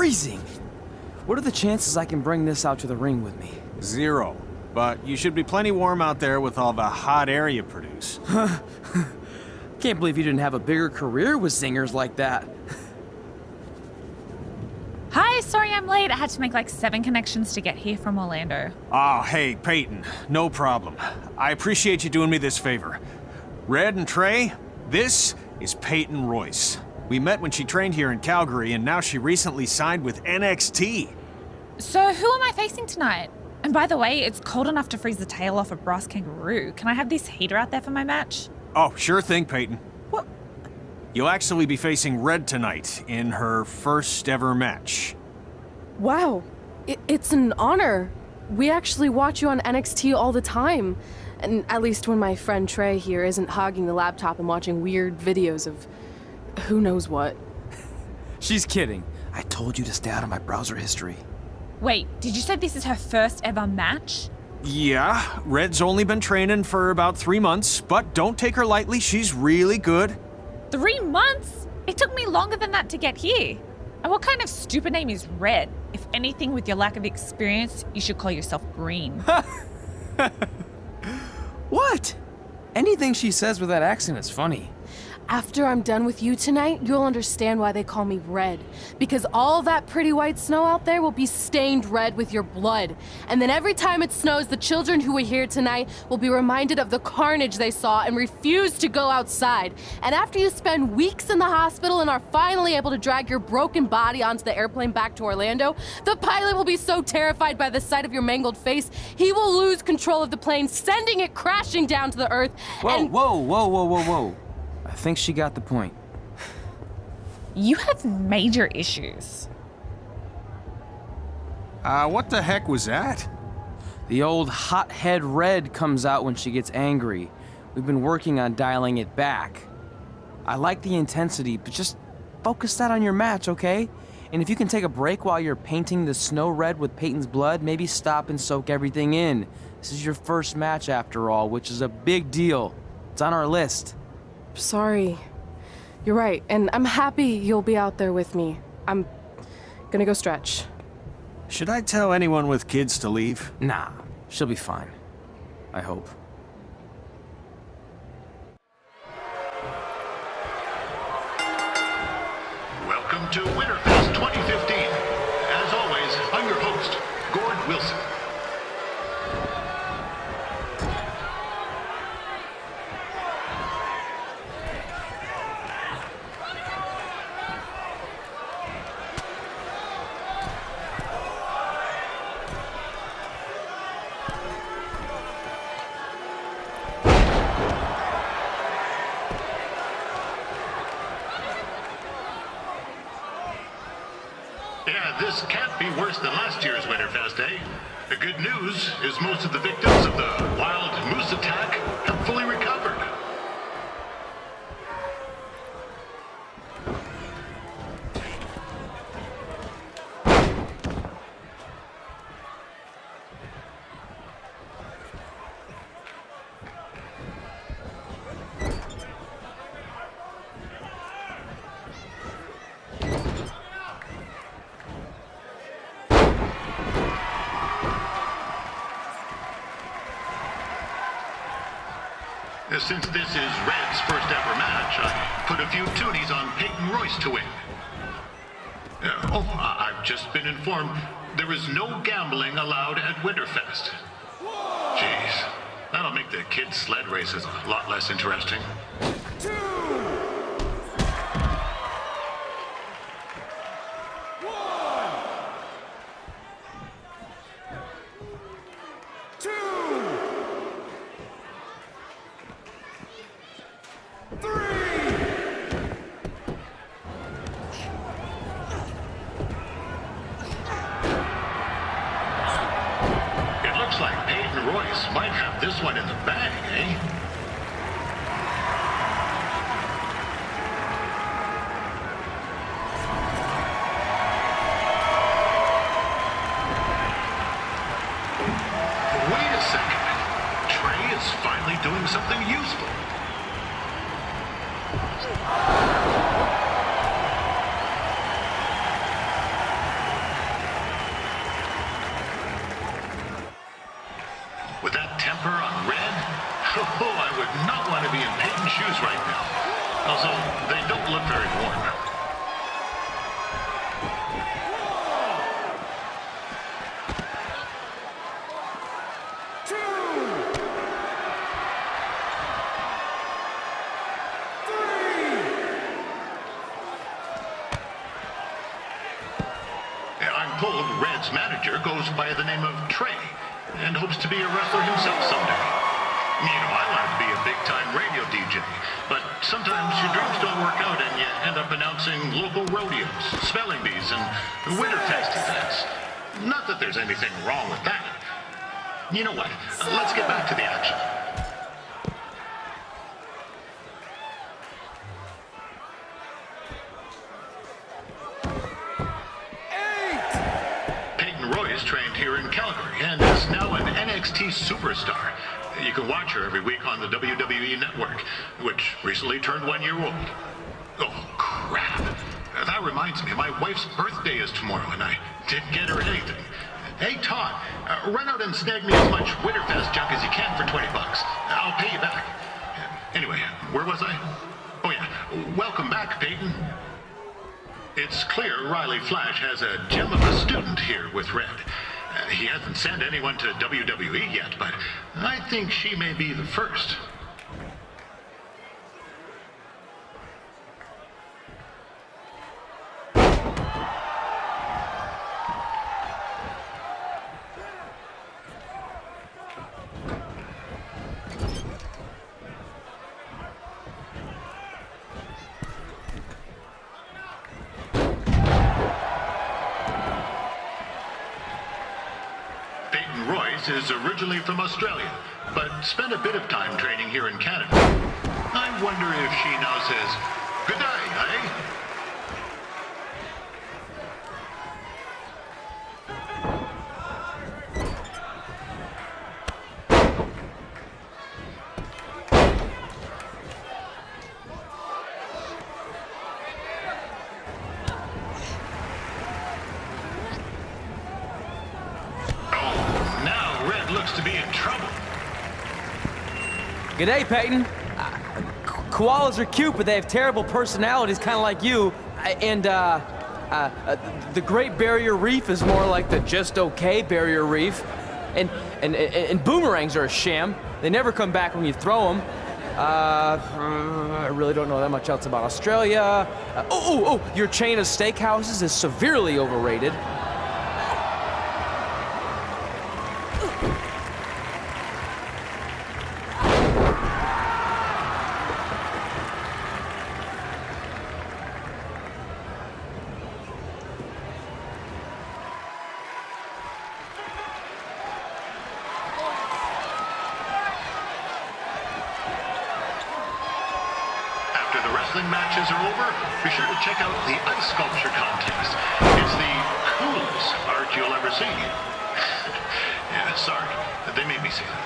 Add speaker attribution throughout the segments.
Speaker 1: freezing. What are the chances I can bring this out to the ring with me?
Speaker 2: 0. But you should be plenty warm out there with all the hot air you produce.
Speaker 1: Can't believe you didn't have a bigger career with singers like that.
Speaker 3: Hi, sorry I'm late. I had to make like 7 connections to get here from Orlando.
Speaker 2: Oh, hey, Peyton. No problem. I appreciate you doing me this favor. Red and Trey, this is Peyton Royce. We met when she trained here in Calgary, and now she recently signed with NXT.
Speaker 3: So who am I facing tonight? And by the way, it's cold enough to freeze the tail off a brass kangaroo. Can I have this heater out there for my match?
Speaker 2: Oh, sure thing, Peyton.
Speaker 1: What?
Speaker 2: You'll actually be facing Red tonight in her first ever match.
Speaker 4: Wow, it's an honor. We actually watch you on NXT all the time. And at least when my friend Trey here isn't hogging the laptop and watching weird videos of who knows what.
Speaker 1: She's kidding. I told you to stay out of my browser history.
Speaker 3: Wait, did you say this is her first ever match?
Speaker 2: Yeah, Red's only been training for about 3 months, but don't take her lightly, she's really good.
Speaker 3: 3 months? It took me longer than that to get here. And what kind of stupid name is Red? If anything, with your lack of experience, you should call yourself Green.
Speaker 1: What? Anything she says with that accent is funny.
Speaker 4: After I'm done with you tonight, you'll understand why they call me Red. Because all that pretty white snow out there will be stained red with your blood. And then every time it snows, the children who were here tonight will be reminded of the carnage they saw and refuse to go outside. And after you spend weeks in the hospital and are finally able to drag your broken body onto the airplane back to Orlando, the pilot will be so terrified by the sight of your mangled face, he will lose control of the plane, sending it crashing down to the earth.
Speaker 1: Whoa. I think she got the point.
Speaker 3: You have major issues.
Speaker 2: What the heck was that?
Speaker 1: The old hothead Red comes out when she gets angry. We've been working on dialing it back. I like the intensity, but just focus that on your match, okay? And if you can take a break while you're painting the snow red with Peyton's blood, maybe stop and soak everything in. This is your first match after all, which is a big deal. It's on our list.
Speaker 4: Sorry. You're right, and I'm happy you'll be out there with me. I'm gonna go stretch.
Speaker 2: Should I tell anyone with kids to leave?
Speaker 1: Nah, she'll be fine. I hope.
Speaker 5: Welcome to Winterfest 2015. As always, I'm your host, Gord Wilson. Yeah, this can't be worse than last year's Winterfest, eh? The good news is most of the victims of the wild moose attack have fully recovered. Since this is Red's first ever match, I put a few toonies on Peyton Royce to win. I've just been informed there is no gambling allowed at Winterfest. Jeez, that'll make the kids' sled races a lot less interesting.
Speaker 1: 2, 1.
Speaker 5: Looks like Peyton Royce might have this one in the bag, eh? Wait a second. Trey is finally doing something useful. jumper on Red? Oh, I would not want to be in Peyton's shoes right now. Also, they don't look very warm. I'm told Red's manager goes by the name of Trey and hopes to be a wrestler himself someday. You know, I want to be a big-time radio DJ, but sometimes your dreams don't work out and you end up announcing local rodeos, spelling bees, and Winterfest events. Not that there's anything wrong with that. You know what? Let's get back to the action. Peyton Royce trained here in Calgary and is now an NXT superstar. You can watch her every week on the WWE Network, which recently turned 1 year old. Oh, crap. That reminds me, my wife's birthday is tomorrow, and I didn't get her anything. Hey, Todd, run out and snag me as much Winterfest junk as you can for $20. I'll pay you back. Anyway, where was I? Oh, yeah. Welcome back, Peyton. It's clear Riley Flash has a gem of a student here with Red. He hasn't sent anyone to WWE yet, but I think she may be the first. Peyton Royce is originally from Australia, but spent a bit of time training here in Canada. I wonder if she now says, "Good day, eh?" Looks to be in trouble.
Speaker 1: G'day, Peyton. Koalas are cute, but they have terrible personalities, kind of like you. The Great Barrier Reef is more like the just okay Barrier Reef. And boomerangs are a sham. They never come back when you throw them. I really don't know that much else about Australia. Your chain of steakhouses is severely overrated.
Speaker 5: After the wrestling matches are over, be sure to check out the ice sculpture contest. It's the coolest art you'll ever see. Yeah, sorry, they made me say that.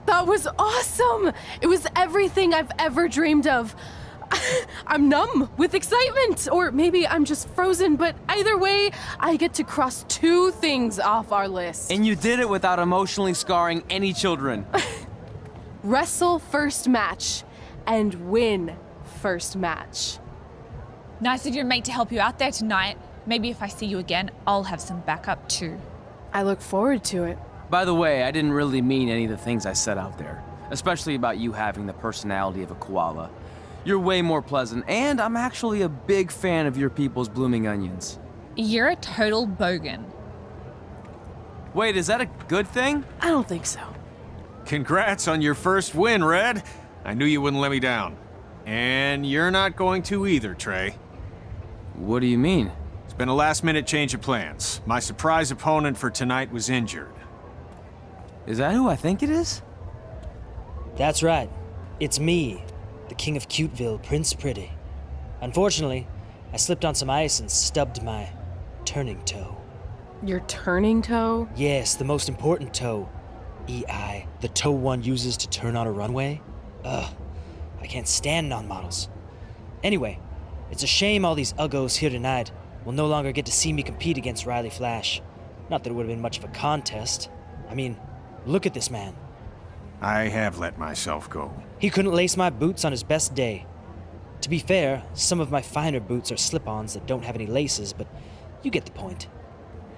Speaker 4: That was awesome! It was everything I've ever dreamed of. I'm numb with excitement, or maybe I'm just frozen, but either way, I get to cross 2 things off our list.
Speaker 1: And you did it without emotionally scarring any children.
Speaker 4: Wrestle first match and win first match.
Speaker 3: Nice of your mate to help you out there tonight. Maybe if I see you again, I'll have some backup too.
Speaker 4: I look forward to it.
Speaker 1: By the way, I didn't really mean any of the things I said out there, especially about you having the personality of a koala. You're way more pleasant, and I'm actually a big fan of your people's blooming onions.
Speaker 3: You're a total bogan.
Speaker 1: Wait, is that a good thing?
Speaker 4: I don't think so.
Speaker 2: Congrats on your first win, Red. I knew you wouldn't let me down. And you're not going to either, Trey.
Speaker 1: What do you mean?
Speaker 2: It's been a last-minute change of plans. My surprise opponent for tonight was injured.
Speaker 1: Is that who I think it is?
Speaker 6: That's right. It's me, the King of Cuteville, Prince Pretty. Unfortunately, I slipped on some ice and stubbed my turning toe.
Speaker 4: Your turning toe?
Speaker 6: Yes, the most important toe. EI, the toe one uses to turn on a runway. Ugh, I can't stand non-models. Anyway, it's a shame all these uggos here tonight will no longer get to see me compete against Riley Flash. Not that it would have been much of a contest. I mean, look at this man.
Speaker 2: I have let myself go.
Speaker 6: He couldn't lace my boots on his best day. To be fair, some of my finer boots are slip-ons that don't have any laces, but you get the point.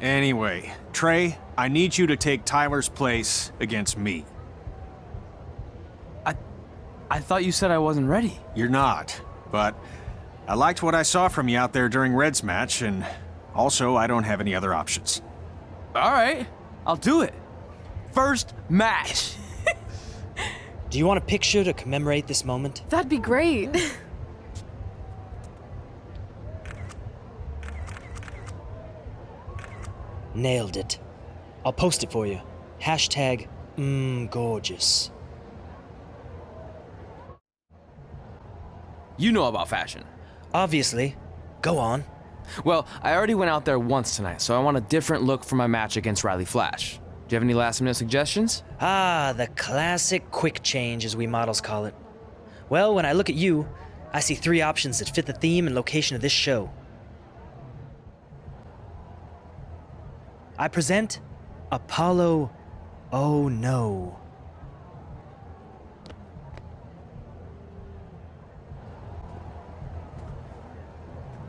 Speaker 2: Anyway, Trey, I need you to take Tyler's place against me.
Speaker 1: I thought you said I wasn't ready.
Speaker 2: You're not, but I liked what I saw from you out there during Red's match, and also I don't have any other options.
Speaker 1: All right, I'll do it. First match.
Speaker 6: Do you want a picture to commemorate this moment?
Speaker 4: That'd be great.
Speaker 6: Nailed it. I'll post it for you. Hashtag gorgeous.
Speaker 1: You know about fashion.
Speaker 6: Obviously. Go on.
Speaker 1: Well, I already went out there once tonight, so I want a different look for my match against Riley Flash. Do you have any last-minute suggestions?
Speaker 6: Ah, the classic quick change, as we models call it. Well, when I look at you, I see 3 options that fit the theme and location of this show. I present Apollo Oh No.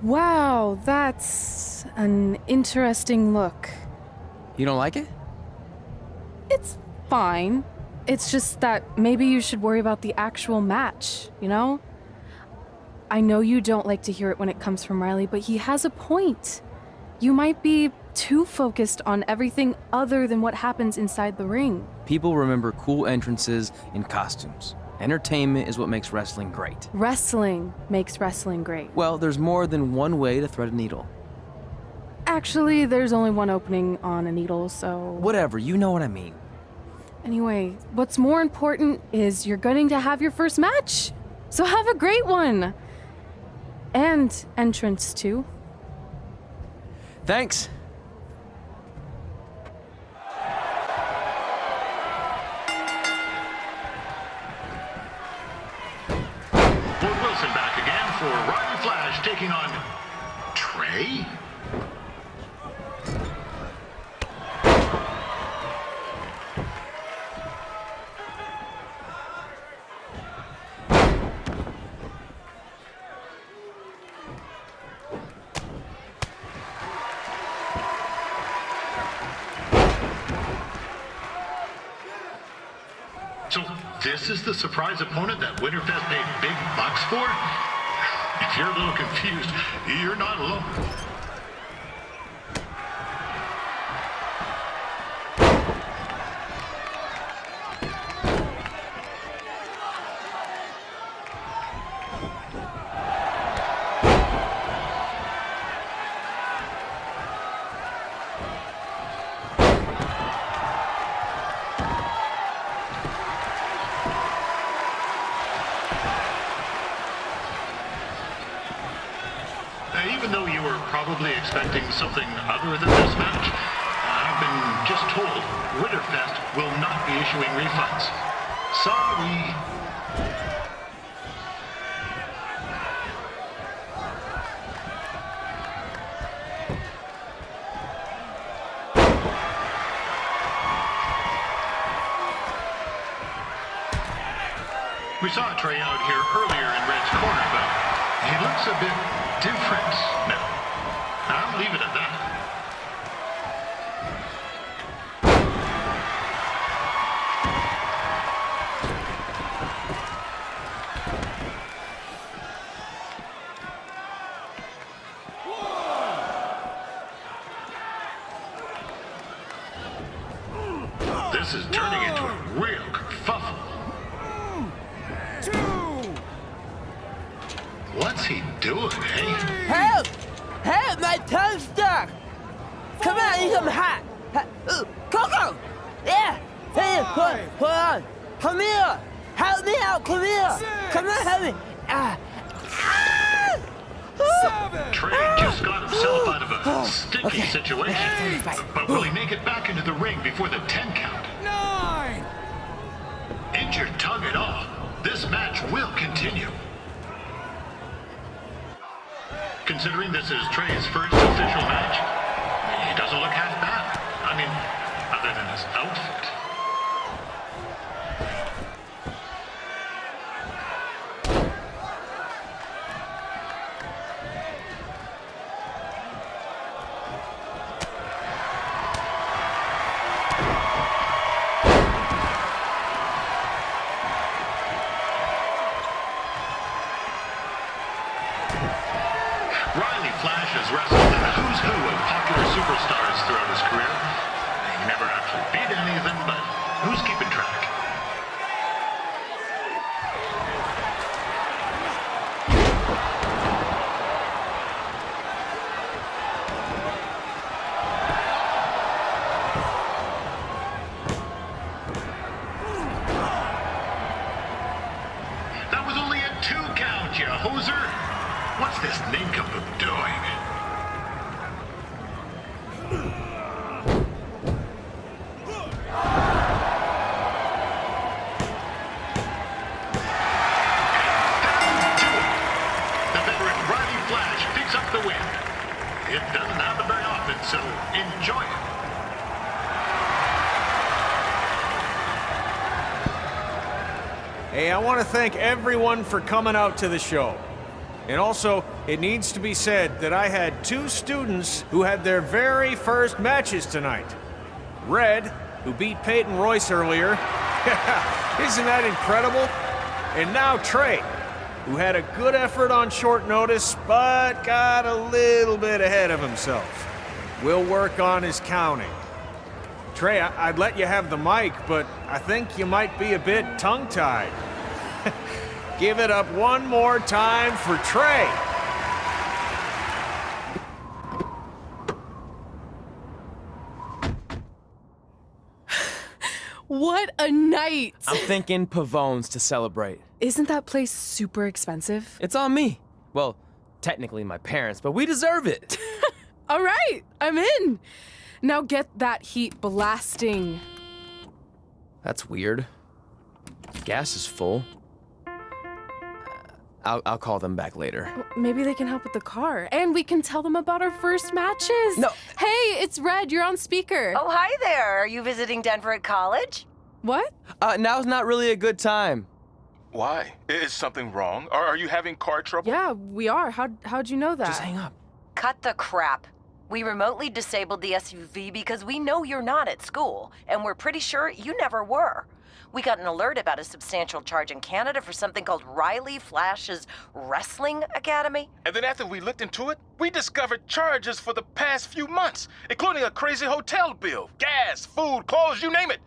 Speaker 4: Wow, that's an interesting look.
Speaker 1: You don't like it?
Speaker 4: It's fine. It's just that maybe you should worry about the actual match, you know? I know you don't like to hear it when it comes from Riley, but he has a point. You might be too focused on everything other than what happens inside the ring.
Speaker 1: People remember cool entrances and costumes. Entertainment is what makes wrestling great.
Speaker 4: Wrestling makes wrestling great.
Speaker 1: Well, there's more than one way to thread a needle.
Speaker 4: Actually, there's only one opening on a needle, so...
Speaker 1: Whatever, you know what I mean.
Speaker 4: Anyway, what's more important is you're going to have your first match. So have a great one. And entrance, too.
Speaker 1: Thanks.
Speaker 5: Ford Wilson back again for Riley Flash taking on Trey. So this is the surprise opponent that Winterfest paid big bucks for? If you're a little confused, you're not alone. Even though you were probably expecting something other than this match, I've been just told Winterfest will not be issuing refunds. Sorry. We saw Trey out here earlier in Red's corner, but he looks a bit different now. I'll leave it at that. This is turning into a real kerfuffle. What's he doing, eh?
Speaker 1: Help! Help!
Speaker 7: my tongue stuck. Come on, eat some hot. Ooh, Coco. Yeah. Hey, hold on. Come here. Help me out. Come here. Come on, help me.
Speaker 5: Trey just got himself out of a sticky situation. But will he make it back into the ring before the 10 count?
Speaker 2: 9!
Speaker 5: Injured tongue and all, this match will continue. Considering this is Trey's first official match, he doesn't look half bad. I mean, other than his outfit. Flash has wrestled in a who's who of popular superstars throughout his career. He never actually beat any of them, but who's keeping track? That was only a 2 count, you hoser. What's this nincompoop doing? The veteran Riley Flash picks up the win. It doesn't happen very often, so enjoy it.
Speaker 2: Hey, I want to thank everyone for coming out to the show. And also, it needs to be said that I had 2 students who had their very first matches tonight. Red, who beat Peyton Royce earlier. Isn't that incredible? And now Trey, who had a good effort on short notice, but got a little bit ahead of himself. We'll work on his counting. Trey, I'd let you have the mic, but I think you might be a bit tongue-tied. Give it up one more time for Trey.
Speaker 4: What a night!
Speaker 1: I'm thinking Pavone's to celebrate.
Speaker 4: Isn't that place super expensive?
Speaker 1: It's on me. Well, technically my parents, but we deserve it.
Speaker 4: All right, I'm in. Now get that heat blasting.
Speaker 1: That's weird. Gas is full. I'll call them back later.
Speaker 4: Maybe they can help with the car. And we can tell them about our first matches.
Speaker 1: No.
Speaker 4: Hey, it's Red. You're on speaker.
Speaker 8: Oh, hi there. Are you visiting Denver at college?
Speaker 4: What?
Speaker 1: Now's not really a good time.
Speaker 9: Why? Is something wrong? Are you having car trouble?
Speaker 4: Yeah, we are. How'd you know that?
Speaker 1: Just hang up.
Speaker 8: Cut the crap. We remotely disabled the SUV because we know you're not at school, and we're pretty sure you never were. We got an alert about a substantial charge in Canada for something called Riley Flash's Wrestling Academy.
Speaker 9: And then after we looked into it, we discovered charges for the past few months, including a crazy hotel bill, gas, food, clothes, you name it.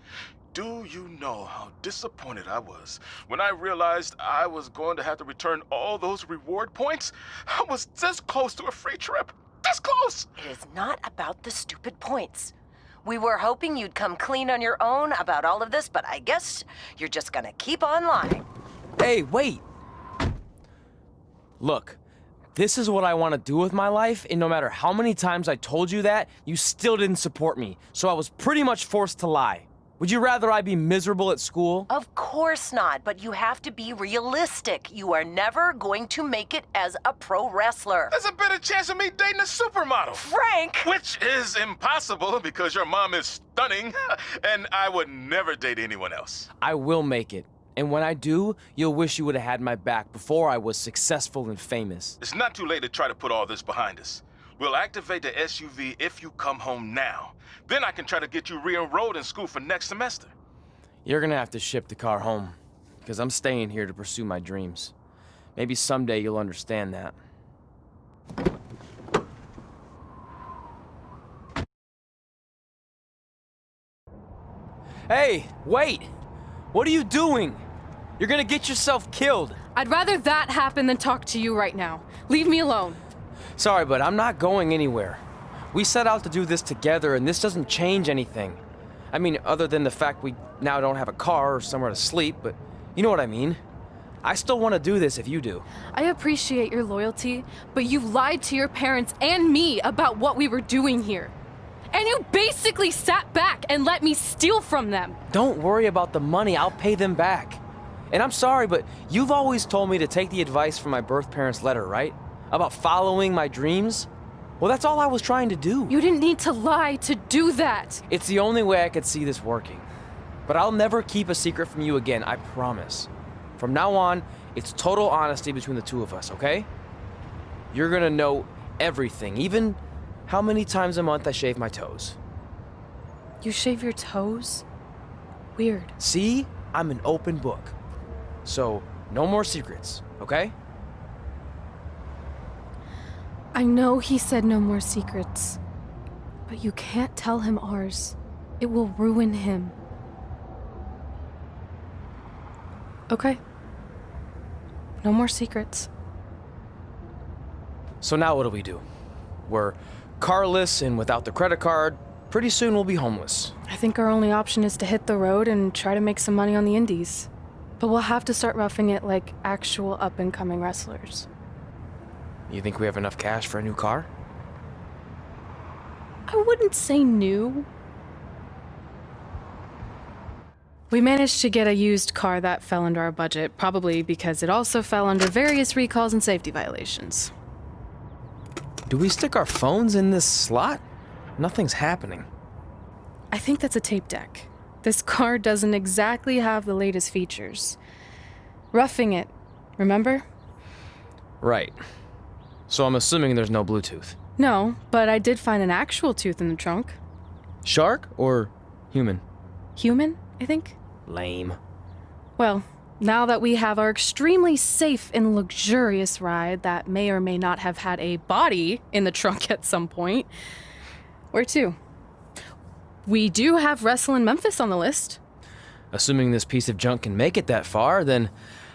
Speaker 9: Do you know how disappointed I was when I realized I was going to have to return all those reward points? I was this close to a free trip. This close!
Speaker 8: It is not about the stupid points. We were hoping you'd come clean on your own about all of this, but I guess you're just gonna keep on lying.
Speaker 1: Hey, wait. Look, this is what I want to do with my life, and no matter how many times I told you that, you still didn't support me, so I was pretty much forced to lie. Would you rather I be miserable at school?
Speaker 8: Of course not, but you have to be realistic. You are never going to make it as a pro wrestler.
Speaker 9: There's a better chance of me dating a supermodel.
Speaker 8: Frank!
Speaker 9: Which is impossible because your mom is stunning, and I would never date anyone else.
Speaker 1: I will make it. And when I do, you'll wish you would have had my back before I was successful and famous.
Speaker 9: It's not too late to try to put all this behind us. We'll activate the SUV if you come home now. Then I can try to get you re-enrolled in school for next semester.
Speaker 1: You're gonna have to ship the car home, because I'm staying here to pursue my dreams. Maybe someday you'll understand that. Hey, wait! What are you doing? You're gonna get yourself killed.
Speaker 4: I'd rather that happen than talk to you right now. Leave me alone.
Speaker 1: Sorry, but I'm not going anywhere. We set out to do this together, and this doesn't change anything. I mean, other than the fact we now don't have a car or somewhere to sleep, but you know what I mean. I still want to do this if you do.
Speaker 4: I appreciate your loyalty, but you lied to your parents and me about what we were doing here. And you basically sat back and let me steal from them.
Speaker 1: Don't worry about the money, I'll pay them back. And I'm sorry, but you've always told me to take the advice from my birth parents' letter, right? About following my dreams? Well, that's all I was trying to do.
Speaker 4: You didn't need to lie to do that.
Speaker 1: It's the only way I could see this working. But I'll never keep a secret from you again, I promise. From now on, it's total honesty between the two of us, okay? You're gonna know everything, even how many times a month I shave my toes.
Speaker 4: You shave your toes? Weird.
Speaker 1: See? I'm an open book. So, no more secrets, okay?
Speaker 4: I know he said no more secrets, but you can't tell him ours. It will ruin him. Okay. No more secrets.
Speaker 1: So now what do? We're carless and without the credit card. Pretty soon we'll be homeless.
Speaker 4: I think our only option is to hit the road and try to make some money on the indies. But we'll have to start roughing it like actual up-and-coming wrestlers.
Speaker 1: You think we have enough cash for a new car?
Speaker 4: I wouldn't say new. We managed to get a used car that fell under our budget, probably because it also fell under various recalls and safety violations.
Speaker 1: Do we stick our phones in this slot? Nothing's happening.
Speaker 4: I think that's a tape deck. This car doesn't exactly have the latest features. Roughing it, remember?
Speaker 1: Right. So I'm assuming there's no Bluetooth.
Speaker 4: No, but I did find an actual tooth in the trunk.
Speaker 1: Shark or human?
Speaker 4: Human, I think.
Speaker 1: Lame.
Speaker 4: Well, now that we have our extremely safe and luxurious ride that may or may not have had a body in the trunk at some point, where to? We do have Wrestle in Memphis on the list.
Speaker 1: Assuming this piece of junk can make it that far, then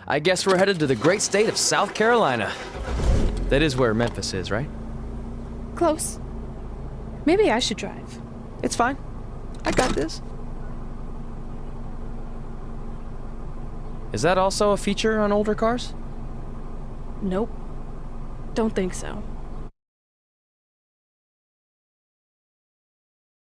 Speaker 1: I guess we're headed to the great state of South Carolina. That is where Memphis is, right?
Speaker 4: Close. Maybe I should drive.
Speaker 1: It's fine. I got this. Is that also a feature on older cars?
Speaker 4: Nope. Don't think so.